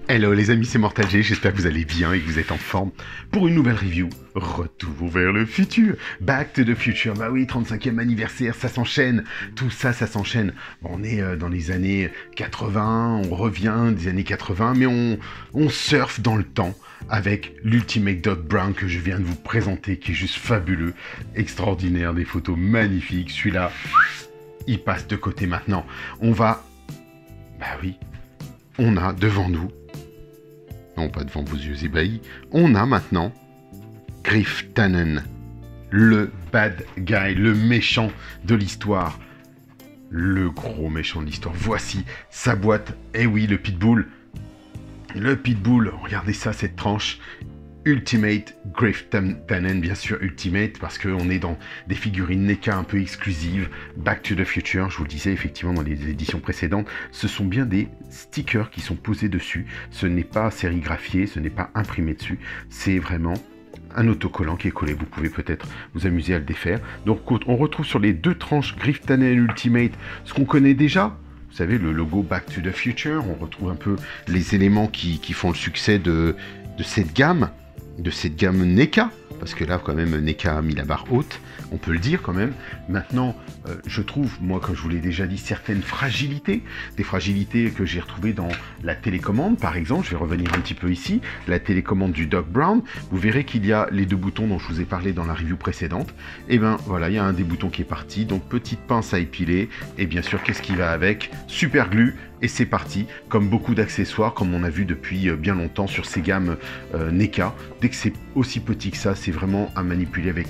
Hello les amis, c'est Mortal G, j'espère que vous allez bien et que vous êtes en forme pour une nouvelle review. Retour vers le futur, Back to the Future, bah oui, 35e anniversaire, ça s'enchaîne, tout ça, ça s'enchaîne. Bon, on est dans les années 80, on revient des années 80, mais on surfe dans le temps avec l'Ultimate Doc Brown que je viens de vous présenter, qui est juste fabuleux, extraordinaire, des photos magnifiques. Celui-là, il passe de côté maintenant. On va, bah oui, on a devant nous, non pas devant vos yeux ébahis, on a maintenant Griff Tannen, le bad guy, le méchant de l'histoire, le gros méchant de l'histoire. Voici sa boîte, eh oui, le Pitbull, regardez ça, cette tranche, Ultimate Griff Tannen, bien sûr Ultimate, parce qu'on est dans des figurines NECA un peu exclusives, Back to the Future, je vous le disais effectivement dans les éditions précédentes, ce sont bien des stickers qui sont posés dessus, ce n'est pas sérigraphié, ce n'est pas imprimé dessus, c'est vraiment un autocollant qui est collé, vous pouvez peut-être vous amuser à le défaire. Donc on retrouve sur les deux tranches Griff Tannen Ultimate ce qu'on connaît déjà. Vous savez, le logo Back to the Future, on retrouve un peu les éléments qui font le succès de cette gamme NECA, parce que là quand même NECA a mis la barre haute, on peut le dire quand même. Maintenant, je trouve, moi comme je vous l'ai déjà dit, certaines fragilités, des fragilités que j'ai retrouvées dans la télécommande par exemple. Je vais revenir un petit peu ici, la télécommande du Doc Brown, vous verrez qu'il y a les deux boutons dont je vous ai parlé dans la review précédente, et ben voilà, il y a un des boutons qui est parti, donc petite pince à épiler, et bien sûr qu'est-ce qui va avec, super glue, et c'est parti, comme beaucoup d'accessoires, comme on a vu depuis bien longtemps sur ces gammes NECA. Dès que c'est aussi petit que ça, c'est vraiment à manipuler avec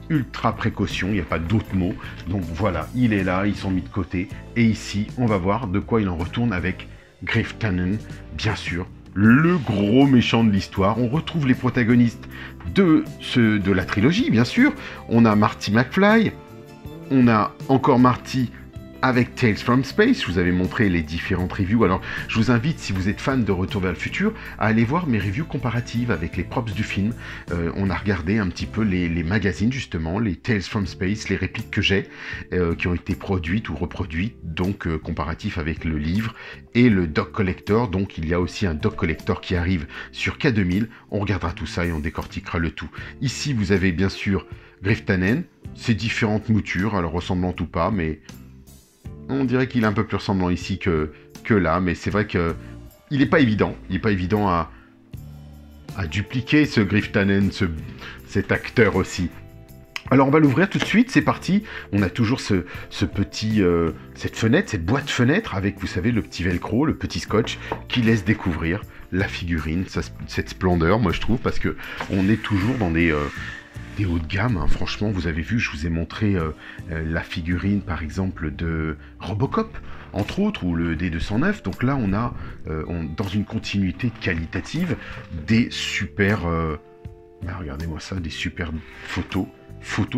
ultra précaution, il n'y a pas d'autre mot. Donc voilà, il est là, ils sont mis de côté. Et ici, on va voir de quoi il en retourne avec Griff Tannen, bien sûr, le gros méchant de l'histoire. On retrouve les protagonistes de la trilogie, bien sûr. On a Marty McFly, on a encore Marty avec Tales from Space. Je vous avais montré les différentes reviews, alors je vous invite, si vous êtes fan de Retour vers le futur, à aller voir mes reviews comparatives avec les props du film. On a regardé un petit peu les magazines justement, les Tales from Space, les répliques que j'ai, qui ont été produites ou reproduites, donc comparatif avec le livre et le Doc Collector. Donc il y a aussi un Doc Collector qui arrive sur K2000, on regardera tout ça et on décortiquera le tout. Ici vous avez bien sûr Griff Tannen, ses différentes moutures, alors ressemblantes ou pas, mais on dirait qu'il est un peu plus ressemblant ici que là, mais c'est vrai que il n'est pas évident. Il n'est pas évident à dupliquer ce Griff Tannen, cet acteur aussi. Alors on va l'ouvrir tout de suite, c'est parti. On a toujours ce petit, cette fenêtre, cette boîte fenêtre avec, vous savez, le petit velcro, le petit scotch qui laisse découvrir la figurine, cette splendeur, moi je trouve, parce que on est toujours dans des haut de gamme, hein. Franchement, vous avez vu, je vous ai montré la figurine par exemple de Robocop, entre autres, ou le D209. Donc là, on a dans une continuité qualitative des super, regardez-moi ça, des super photos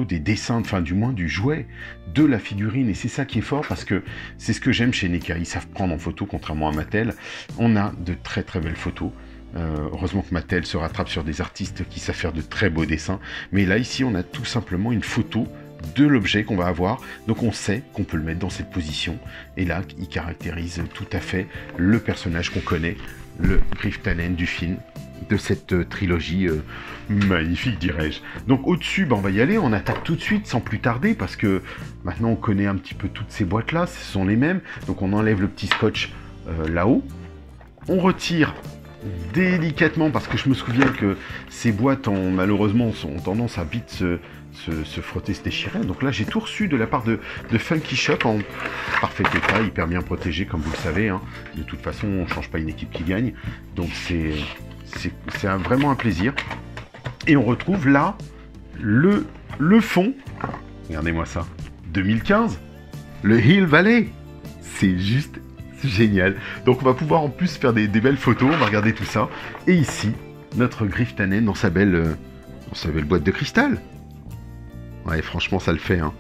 des dessins, enfin du moins du jouet de la figurine, et c'est ça qui est fort, parce que c'est ce que j'aime chez NECA, ils savent prendre en photo, contrairement à Mattel. On a de très très belles photos. Heureusement que Mattel se rattrape sur des artistes qui savent faire de très beaux dessins, mais là ici on a tout simplement une photo de l'objet qu'on va avoir, donc on sait qu'on peut le mettre dans cette position, et là il caractérise tout à fait le personnage qu'on connaît, le Griff Tannen du film, de cette trilogie magnifique, dirais-je. Donc au-dessus, on va y aller, on attaque tout de suite sans plus tarder, parce que maintenant on connaît un petit peu toutes ces boîtes là, ce sont les mêmes. Donc on enlève le petit scotch là-haut, on retire délicatement, parce que je me souviens que ces boîtes malheureusement ont tendance à vite se frotter, se déchirer. Donc là j'ai tout reçu de la part de Funky Shop en parfait état, hyper bien protégé comme vous le savez, hein. De toute façon on change pas une équipe qui gagne, donc c'est vraiment un plaisir. Et on retrouve là le fond, regardez-moi ça, 2015, le Hill Valley, c'est juste génial. Donc on va pouvoir en plus faire des belles photos, on va regarder tout ça. Et ici, notre Griff Tannen dans sa belle boîte de cristal. Ouais, franchement ça le fait, hein.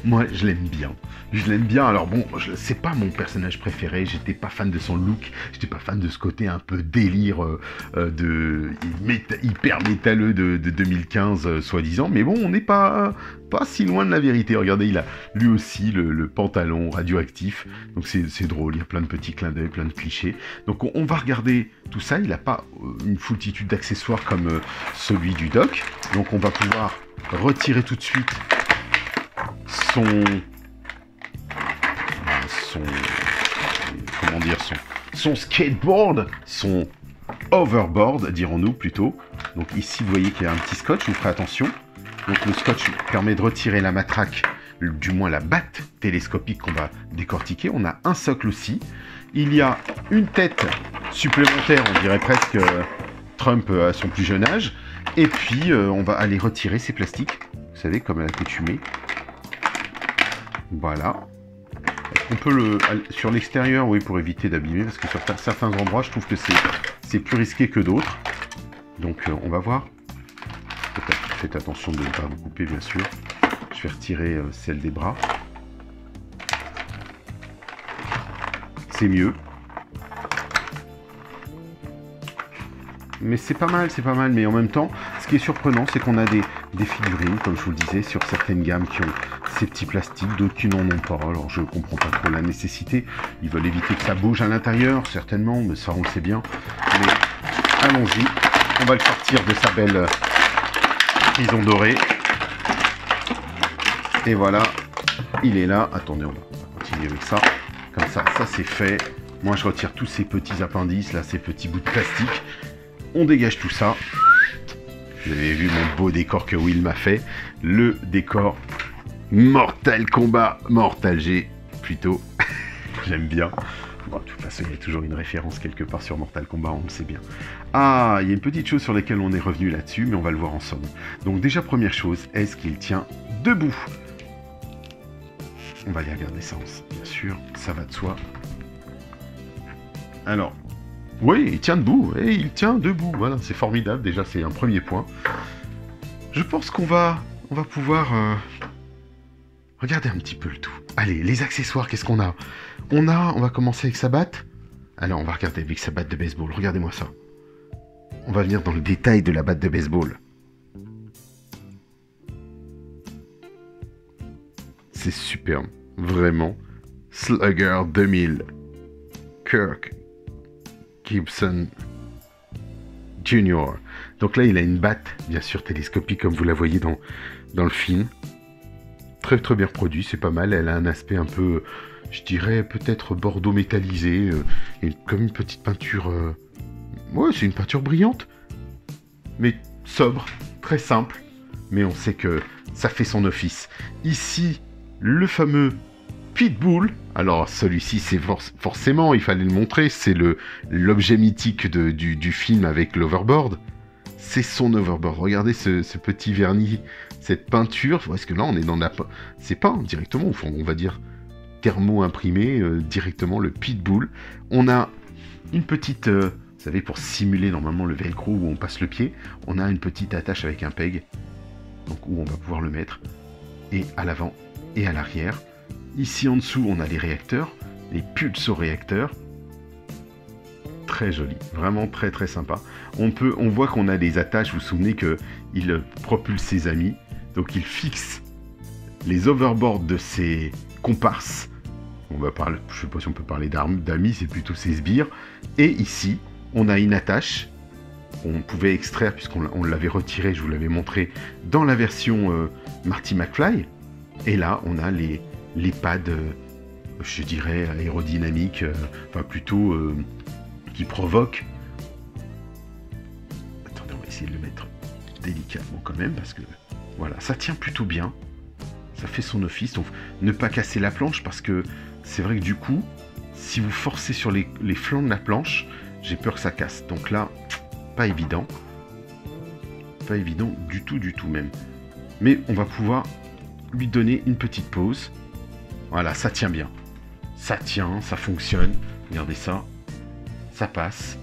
Moi, je l'aime bien. Je l'aime bien. Alors bon, c'est pas mon personnage préféré. J'étais pas fan de son look. J'étais pas fan de ce côté un peu délire hyper métalleux de 2015, soi-disant. Mais bon, on n'est pas si loin de la vérité. Regardez, il a lui aussi le pantalon radioactif. Donc c'est drôle. Il y a plein de petits clins d'œil, plein de clichés. Donc on va regarder tout ça. Il n'a pas une foultitude d'accessoires comme celui du Doc. Donc on va pouvoir retirer tout de suite son skateboard, son overboard, dirons-nous plutôt. Donc ici, vous voyez qu'il y a un petit scotch, vous ferez attention. Donc le scotch permet de retirer la matraque, du moins la batte télescopique qu'on va décortiquer. On a un socle aussi. Il y a une tête supplémentaire, on dirait presque Trump à son plus jeune âge. Et puis, on va aller retirer ces plastiques, vous savez, comme à l'accoutumée. Voilà. On peut sur l'extérieur, oui, pour éviter d'abîmer, parce que sur certains endroits, je trouve que c'est plus risqué que d'autres. Donc, on va voir. Faites attention de ne pas vous couper, bien sûr. Je vais retirer celle des bras. C'est mieux. Mais c'est pas mal, mais en même temps, ce qui est surprenant, c'est qu'on a des figurines, comme je vous le disais, sur certaines gammes qui ont ces petits plastiques, d'autres qui n'en ont pas. Alors je comprends pas trop la nécessité. Ils veulent éviter que ça bouge à l'intérieur, certainement, mais ça on le sait bien. Mais allons-y, on va le sortir de sa belle prison dorée. Et voilà, il est là. Attendez, on va continuer avec ça. Comme ça, ça c'est fait. Moi je retire tous ces petits appendices, là, ces petits bouts de plastique. On dégage tout ça. Vous avez vu mon beau décor que Will m'a fait. Le décor Mortal Kombat, Mortal G, plutôt. J'aime bien. Bon, de toute façon, il y a toujours une référence quelque part sur Mortal Kombat, on le sait bien. Ah, il y a une petite chose sur laquelle on est revenu là-dessus, mais on va le voir ensemble. Donc déjà, première chose, est-ce qu'il tient debout? On va aller regarder ça, bien sûr, ça va de soi. Alors, oui, il tient debout, et il tient debout, voilà, c'est formidable, déjà c'est un premier point. Je pense qu'on va pouvoir regarder un petit peu le tout. Allez, les accessoires, qu'est-ce qu'on a? On va commencer avec sa batte. Alors, on va regarder avec sa batte de baseball, regardez-moi ça. On va venir dans le détail de la batte de baseball. C'est superbe, vraiment. Slugger 2000, Kirk Gibson Jr. Donc là, il a une batte, bien sûr, télescopique, comme vous la voyez dans le film. Très très bien produit, c'est pas mal. Elle a un aspect un peu, je dirais, peut-être bordeaux métallisé, et comme une petite peinture... Ouais, c'est une peinture brillante, mais sobre, très simple. Mais on sait que ça fait son office. Ici, le fameux Pitbull. Alors celui-ci, c'est forcément, il fallait le montrer, c'est l'objet mythique du film avec l'overboard. C'est son overboard. Regardez ce petit vernis, cette peinture. Parce que là, on est dans la... C'est peint directement, on va dire thermo-imprimé directement, le Pitbull. On a une petite... vous savez, pour simuler normalement le velcro où on passe le pied, on a une petite attache avec un peg. Donc où on va pouvoir le mettre. Et à l'avant et à l'arrière. Ici en dessous, on a les réacteurs, les pulsoréacteurs. Très joli, vraiment très très sympa. On voit qu'on a des attaches, vous vous souvenez qu'il propulse ses amis. Donc il fixe les overboards de ses comparses. On va parler, je ne sais pas si on peut parler d'amis, c'est plutôt ses sbires. Et ici, on a une attache qu'on pouvait extraire puisqu'on l'avait retiré, je vous l'avais montré dans la version Marty McFly. Et là, on a les pads, je dirais, aérodynamiques, enfin plutôt qui provoquent. Attendez, on va essayer de le mettre délicatement quand même, parce que voilà, ça tient plutôt bien. Ça fait son office, donc ne pas casser la planche, parce que c'est vrai que du coup, si vous forcez sur les flancs de la planche, j'ai peur que ça casse. Donc là, pas évident. Pas évident du tout même. Mais on va pouvoir lui donner une petite pause. Voilà, ça tient bien. Ça tient, ça fonctionne. Regardez ça. Ça passe.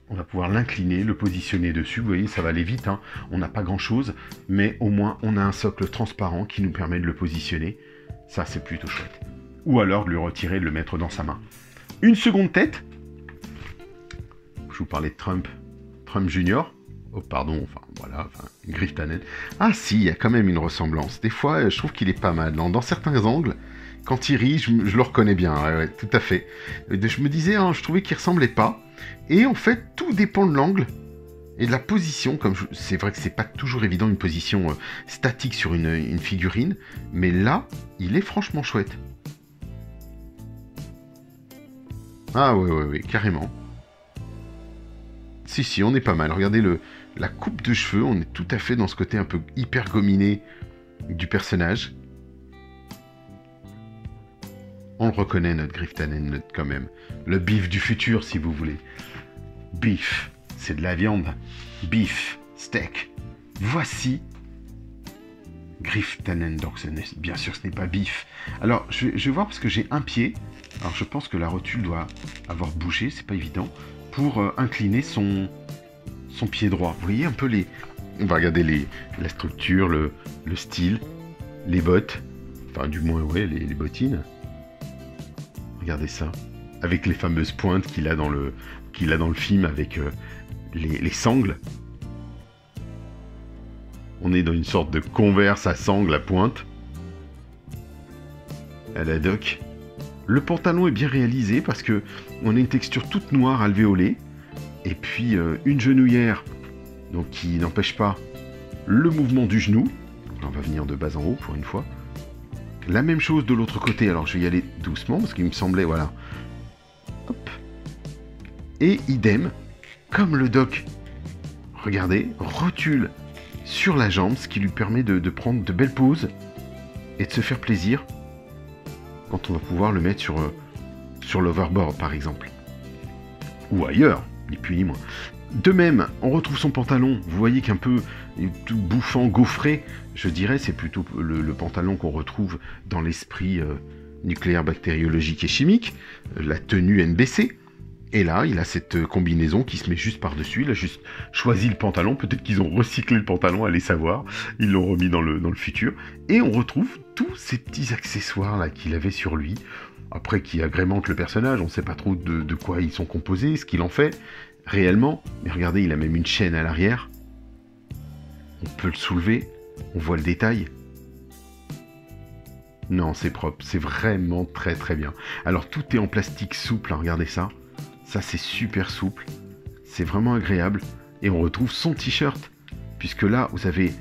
On va pouvoir l'incliner, le positionner dessus. Vous voyez, ça va aller vite, hein. On n'a pas grand-chose, mais au moins, on a un socle transparent qui nous permet de le positionner. Ça, c'est plutôt chouette. Ou alors de le retirer, de le mettre dans sa main. Une seconde tête. Je vous parlais de Trump Junior. Oh, pardon, enfin, voilà, Griff Tannen. Ah si, il y a quand même une ressemblance. Des fois, je trouve qu'il est pas mal. Dans certains angles, quand il rit, je le reconnais bien. Ouais, tout à fait. Je me disais, hein, je trouvais qu'il ressemblait pas. Et en fait, tout dépend de l'angle et de la position. C'est vrai que c'est pas toujours évident une position statique sur une figurine. Mais là, il est franchement chouette. Ah ouais, carrément. Si, on est pas mal. Regardez la coupe de cheveux, on est tout à fait dans ce côté un peu hyper gominé du personnage. On le reconnaît, notre Griff Tannen, quand même. Le beef du futur, si vous voulez. Beef, c'est de la viande. Beef, steak. Voici Griff Tannen. Donc, bien sûr, ce n'est pas beef. Alors, je vais voir parce que j'ai un pied. Alors, je pense que la rotule doit avoir bougé, c'est pas évident. Pour incliner son pied droit. Vous voyez un peu on va regarder la structure, le style, les bottes. Enfin, du moins, ouais, les bottines. Regardez ça. Avec les fameuses pointes qu'il a dans le film avec les sangles. On est dans une sorte de Converse à sangles à pointe. À la doc. Le pantalon est bien réalisé parce que on a une texture toute noire alvéolée et puis une genouillère donc qui n'empêche pas le mouvement du genou. On va venir de bas en haut pour une fois. La même chose de l'autre côté. Alors je vais y aller doucement parce qu'il me semblait, voilà. Hop. Et idem, comme le doc. Regardez, rotule sur la jambe, ce qui lui permet de prendre de belles poses et de se faire plaisir. Quand on va pouvoir le mettre sur l'overboard, par exemple. Ou ailleurs, ni plus ni moins. De même, on retrouve son pantalon. Vous voyez qu'un peu tout bouffant, gaufré, je dirais, c'est plutôt le pantalon qu'on retrouve dans l'esprit nucléaire, bactériologique et chimique, la tenue NBC. Et là, il a cette combinaison qui se met juste par-dessus. Il a juste choisi le pantalon. Peut-être qu'ils ont recyclé le pantalon, allez savoir. Ils l'ont remis dans le futur. Et on retrouve tous ces petits accessoires-là qu'il avait sur lui. Après, qui agrémentent le personnage. On ne sait pas trop de quoi ils sont composés, ce qu'il en fait réellement. Mais regardez, il a même une chaîne à l'arrière. On peut le soulever. On voit le détail. Non, c'est propre. C'est vraiment très très bien. Alors, tout est en plastique souple. Hein, regardez ça. Ça, c'est super souple. C'est vraiment agréable. Et on retrouve son t-shirt. Puisque là, vous avez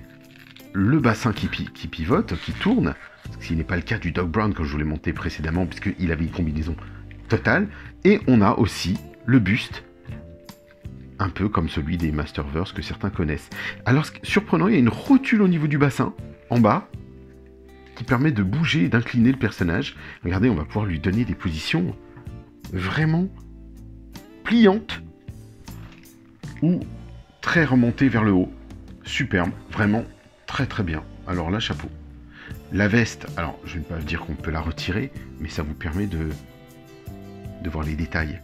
le bassin qui pivote, qui tourne. Ce qui n'est pas le cas du Doc Brown, comme je vous l'ai monté précédemment, puisqu'il avait une combinaison totale. Et on a aussi le buste. Un peu comme celui des Masterverse que certains connaissent. Alors, surprenant, il y a une rotule au niveau du bassin, en bas, qui permet de bouger et d'incliner le personnage. Regardez, on va pouvoir lui donner des positions vraiment pliante ou très remontée vers le haut. Superbe, vraiment très très bien. Alors là, chapeau. La veste, alors je ne vais pas dire qu'on peut la retirer, mais ça vous permet de voir les détails.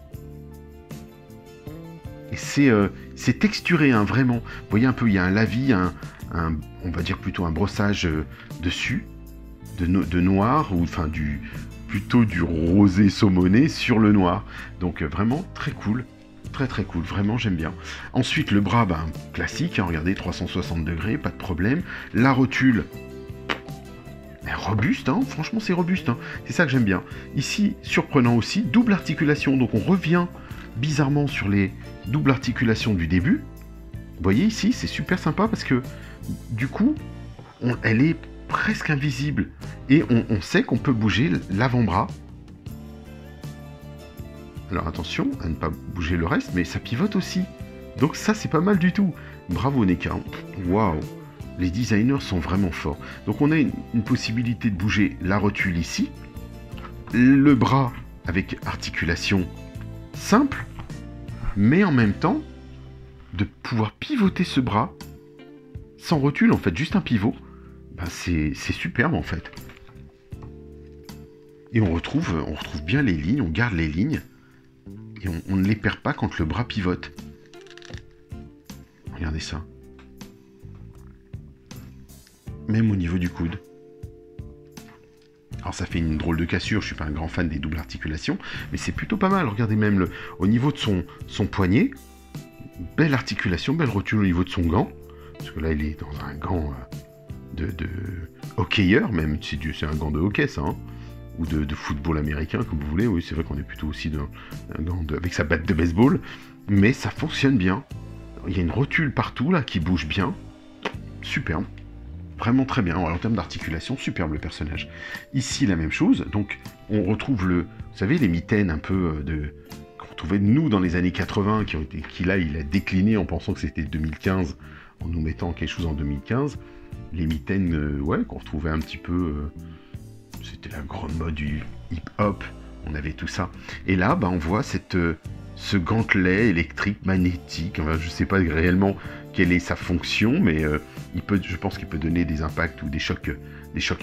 Et c'est texturé, hein, vraiment. Vous voyez un peu, il y a un lavis, on va dire plutôt un brossage dessus, de noir, ou enfin plutôt du rosé saumoné sur le noir. Donc vraiment très cool. Très très cool, vraiment j'aime bien. Ensuite le bras, classique, hein, regardez, 360 degrés, pas de problème. La rotule, robuste, hein, franchement c'est robuste, hein. C'est ça que j'aime bien. Ici, surprenant aussi, double articulation, donc on revient bizarrement sur les doubles articulations du début. Vous voyez ici, c'est super sympa parce que du coup, elle est presque invisible et on sait qu'on peut bouger l'avant-bras. Alors attention à ne pas bouger le reste, mais ça pivote aussi. Donc ça, c'est pas mal du tout. Bravo Neka. Waouh. Les designers sont vraiment forts. Donc on a une possibilité de bouger la rotule ici. Le bras avec articulation simple. Mais en même temps, de pouvoir pivoter ce bras sans rotule, en fait, juste un pivot. C'est superbe en fait. Et on retrouve bien les lignes, on garde les lignes. Et on ne les perd pas quand le bras pivote. Regardez ça. Même au niveau du coude. Alors ça fait une drôle de cassure, je suis pas un grand fan des doubles articulations, mais c'est plutôt pas mal. Regardez même au niveau de son poignet, belle articulation, belle rotule au niveau de son gant, parce que là il est dans un gant de hockeyeur même, c'est un gant de hockey ça, hein, ou de football américain comme vous voulez, oui c'est vrai qu'on est plutôt aussi dans un gant avec sa batte de baseball, mais ça fonctionne bien. Il y a une rotule partout là qui bouge bien, superbe. Vraiment très bien, en termes d'articulation, superbe le personnage. Ici, la même chose, donc on retrouve vous savez, les mitaines un peu qu'on trouvait nous dans les années 80, qui là, il a décliné en pensant que c'était 2015, en nous mettant quelque chose en 2015. Les mitaines, ouais, qu'on retrouvait un petit peu, c'était la grande mode du hip-hop, on avait tout ça. Et là, bah, on voit ce gantelet électrique, magnétique, enfin, je ne sais pas réellement quelle est sa fonction, mais je pense qu'il peut donner des impacts ou des chocs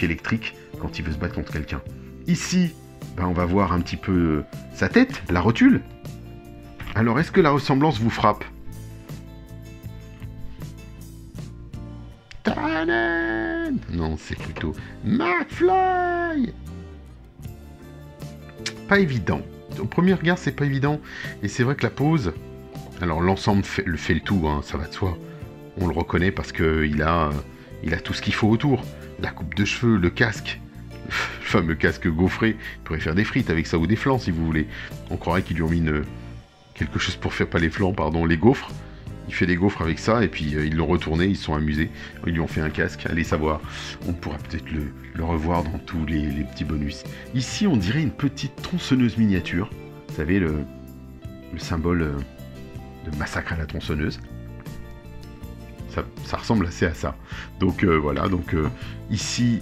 électriques quand il veut se battre contre quelqu'un. Ici, ben, on va voir un petit peu sa tête, la rotule. Alors, est-ce que la ressemblance vous frappe? Tadam! Non, c'est plutôt McFly. Pas évident. Au premier regard, c'est pas évident. Et c'est vrai que la pose... Alors l'ensemble fait le tout, hein, ça va de soi. On le reconnaît parce qu'il a tout ce qu'il faut autour. La coupe de cheveux, le casque, le fameux casque gaufré. Il pourrait faire des frites avec ça ou des flancs si vous voulez. On croirait qu'ils lui ont mis quelque chose pour faire, pas les flancs, pardon, les gaufres. Il fait des gaufres avec ça et puis ils l'ont retourné, ils se sont amusés. Ils lui ont fait un casque, allez savoir. On pourra peut-être le revoir dans tous les petits bonus. Ici, on dirait une petite tronçonneuse miniature. Vous savez, le symbole... de massacre à la tronçonneuse. Ça ressemble assez à ça. Donc voilà, donc ici,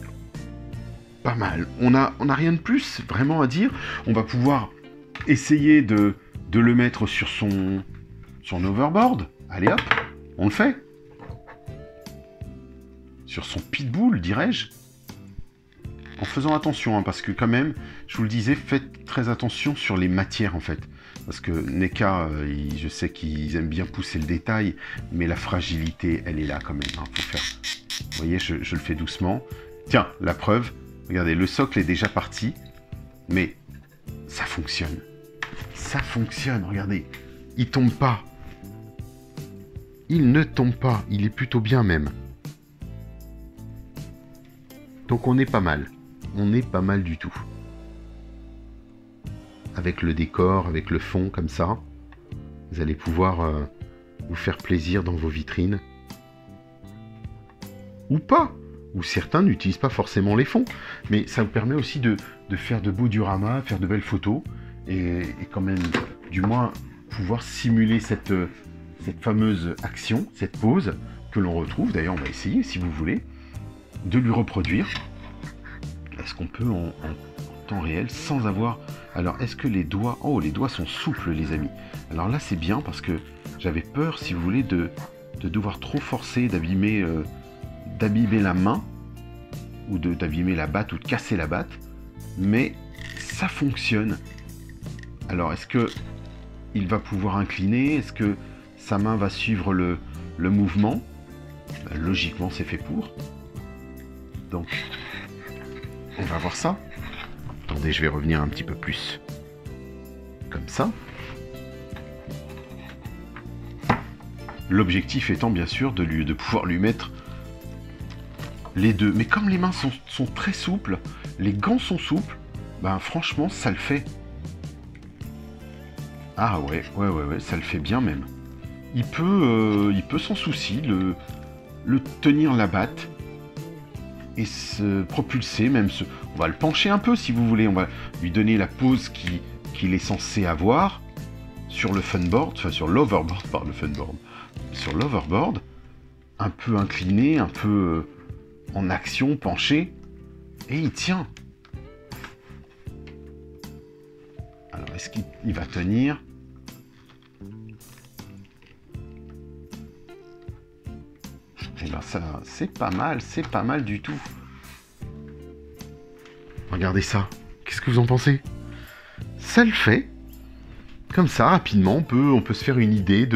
pas mal. On a rien de plus vraiment à dire. On va pouvoir essayer de le mettre sur son overboard. Allez hop, on le fait. Sur son pitbull, dirais-je. En faisant attention, hein, parce que quand même, je vous le disais, faites très attention sur les matières en fait. Parce que NECA, je sais qu'ils aiment bien pousser le détail, mais la fragilité, elle est là quand même. Hein, faut faire... Vous voyez, je le fais doucement. Tiens, la preuve, regardez, le socle est déjà parti, mais ça fonctionne. Ça fonctionne, regardez. Il tombe pas. Il ne tombe pas, il est plutôt bien même. Donc on est pas mal. On est pas mal du tout. Avec le décor, avec le fond comme ça, vous allez pouvoir vous faire plaisir dans vos vitrines. Ou pas. Ou certains n'utilisent pas forcément les fonds. Mais ça vous permet aussi de faire de beaux dioramas, faire de belles photos. Et quand même, du moins, pouvoir simuler cette fameuse action, cette pose que l'on retrouve. D'ailleurs, on va essayer, si vous voulez, de lui reproduire. Est-ce qu'on peut en temps réel sans avoir... Alors, est-ce que les doigts... Oh, les doigts sont souples, les amis. Alors là, c'est bien parce que j'avais peur, si vous voulez, de devoir trop forcer, d'abîmer la main ou d'abîmer la batte ou de casser la batte. Mais ça fonctionne. Alors, est-ce que il va pouvoir incliner? Est-ce que sa main va suivre le mouvement? Ben, logiquement, c'est fait pour. Donc, on va voir ça. Attendez, je vais revenir un petit peu plus. Comme ça. L'objectif étant bien sûr de pouvoir lui mettre les deux. Mais comme les mains sont très souples, les gants sont souples, ben franchement, ça le fait. Ah ouais, ça le fait bien même. Il peut sans souci le tenir la batte et se propulser, même on va le pencher un peu si vous voulez, on va lui donner la pose qu'il est censé avoir sur le funboard, enfin sur l'overboard, pas le funboard, sur l'overboard, un peu incliné, un peu en action, penché, et il tient. Alors est-ce qu'il va tenir? Et ben ça, c'est pas mal du tout. Regardez ça, qu'est-ce que vous en pensez? Ça le fait. Comme ça, rapidement, on peut se faire une idée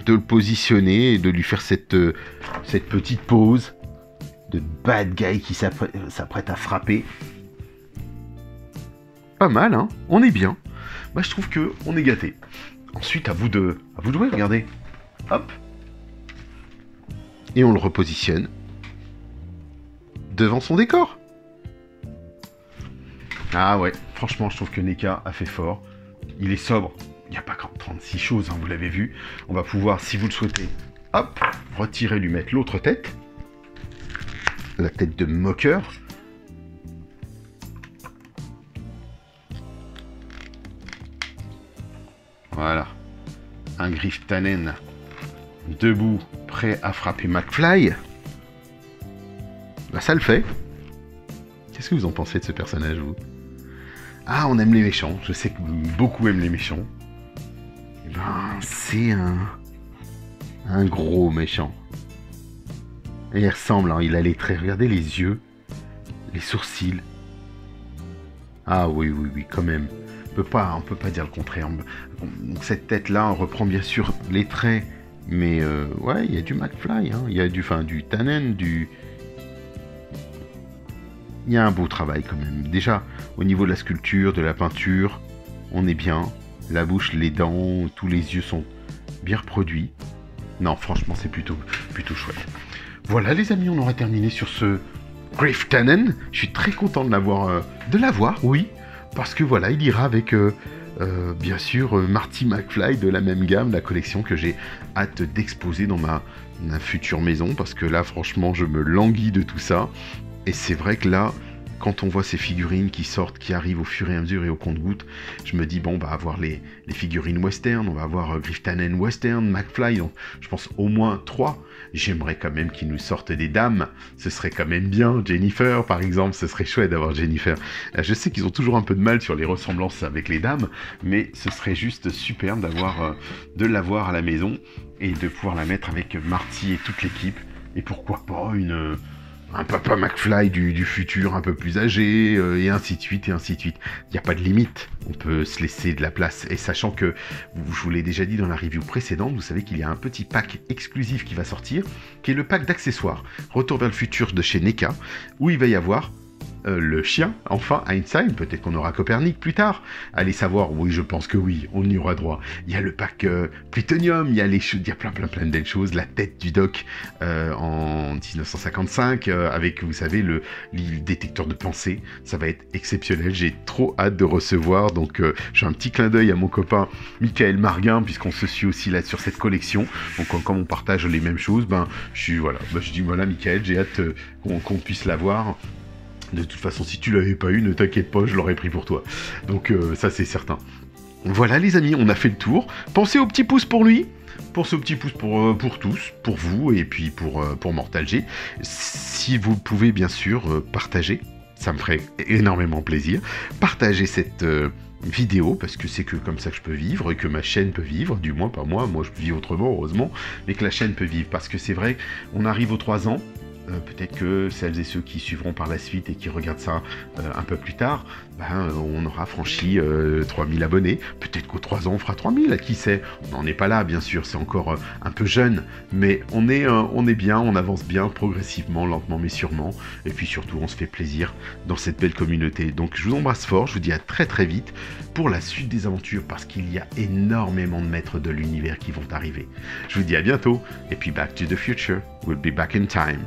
de le positionner et de lui faire cette petite pose de bad guy qui s'apprête à frapper. Pas mal, hein? On est bien. Bah, je trouve que on est gâté. Ensuite, à vous de jouer, regardez. Hop. Et on le repositionne devant son décor. Ah ouais, franchement, je trouve que NECA a fait fort. Il est sobre. Il n'y a pas 36 choses, hein, vous l'avez vu. On va pouvoir, si vous le souhaitez, hop, retirer, lui mettre l'autre tête. La tête de moqueur. Voilà. Un Griff Tannen debout, prêt à frapper McFly. Bah, ça le fait. Qu'est-ce que vous en pensez de ce personnage, vous? Ah, on aime les méchants. Je sais que beaucoup aiment les méchants. Et ben, c'est un gros méchant. Et il ressemble, hein, il a les traits. Regardez les yeux, les sourcils. Ah oui, oui, oui, quand même. On peut pas dire le contraire. Donc cette tête-là, on reprend bien sûr les traits. Mais ouais, il y a du McFly, hein. Il y a du Tannen, il y a un beau travail quand même. Déjà, au niveau de la sculpture, de la peinture, on est bien. La bouche, les dents, tous les yeux sont bien reproduits. Non, franchement, c'est plutôt chouette. Voilà, les amis, on aura terminé sur ce Griff Tannen. Je suis très content de l'avoir, oui. Parce que voilà, il ira avec, bien sûr, Marty McFly de la même gamme, la collection que j'ai hâte d'exposer dans ma future maison. Parce que là, franchement, je me languis de tout ça. Et c'est vrai que là, quand on voit ces figurines qui sortent, qui arrivent au fur et à mesure et au compte-gouttes, je me dis, bon, on va avoir les figurines western, on va avoir Griff Tannen western, McFly, donc je pense au moins 3. J'aimerais quand même qu'ils nous sortent des dames, ce serait quand même bien. Jennifer, par exemple, ce serait chouette d'avoir Jennifer. Je sais qu'ils ont toujours un peu de mal sur les ressemblances avec les dames, mais ce serait juste superbe de l'avoir à la maison et de pouvoir la mettre avec Marty et toute l'équipe. Et pourquoi pas un papa McFly du futur un peu plus âgé, et ainsi de suite, et ainsi de suite. Il n'y a pas de limite, on peut se laisser de la place. Et sachant que, je vous l'ai déjà dit dans la review précédente, vous savez qu'il y a un petit pack exclusif qui va sortir, qui est le pack d'accessoires Retour vers le futur de chez NECA, où il va y avoir le chien, enfin, Einstein, peut-être qu'on aura Copernic plus tard. Allez savoir, oui, je pense que oui, on y aura droit. Il y a le pack Plutonium, il y a plein de belles choses. La tête du Doc en 1955, avec, vous savez, le détecteur de pensée. Ça va être exceptionnel, j'ai trop hâte de recevoir. Donc, j'ai un petit clin d'œil à mon copain Michael Marguin, puisqu'on se suit aussi là sur cette collection. Donc, comme on partage les mêmes choses, je dis, voilà, Michael, j'ai hâte qu'on puisse l'avoir. De toute façon, si tu l'avais pas eu, ne t'inquiète pas, je l'aurais pris pour toi. Donc ça, c'est certain. Voilà, les amis, on a fait le tour. Pensez au petit pouce pour lui. Pour ce petit pouce pour tous, pour vous et puis pour Mortal G. Si vous pouvez, bien sûr, partager, ça me ferait énormément plaisir. Partagez cette vidéo, parce que c'est que comme ça que je peux vivre, et que ma chaîne peut vivre, du moins pas moi je vis autrement, heureusement, mais que la chaîne peut vivre, parce que c'est vrai, on arrive aux 3 ans, peut-être que celles et ceux qui suivront par la suite et qui regardent ça un peu plus tard, on aura franchi 3000 abonnés. Peut-être qu'aux 3 ans, on fera 3000, qui sait. On n'en est pas là, bien sûr, c'est encore un peu jeune, mais on est bien, on avance bien, progressivement, lentement mais sûrement. Et puis surtout, on se fait plaisir dans cette belle communauté. Donc je vous embrasse fort, je vous dis à très très vite pour la suite des aventures, parce qu'il y a énormément de maîtres de l'univers qui vont arriver. Je vous dis à bientôt, et puis Back to the Future, we'll be back in time.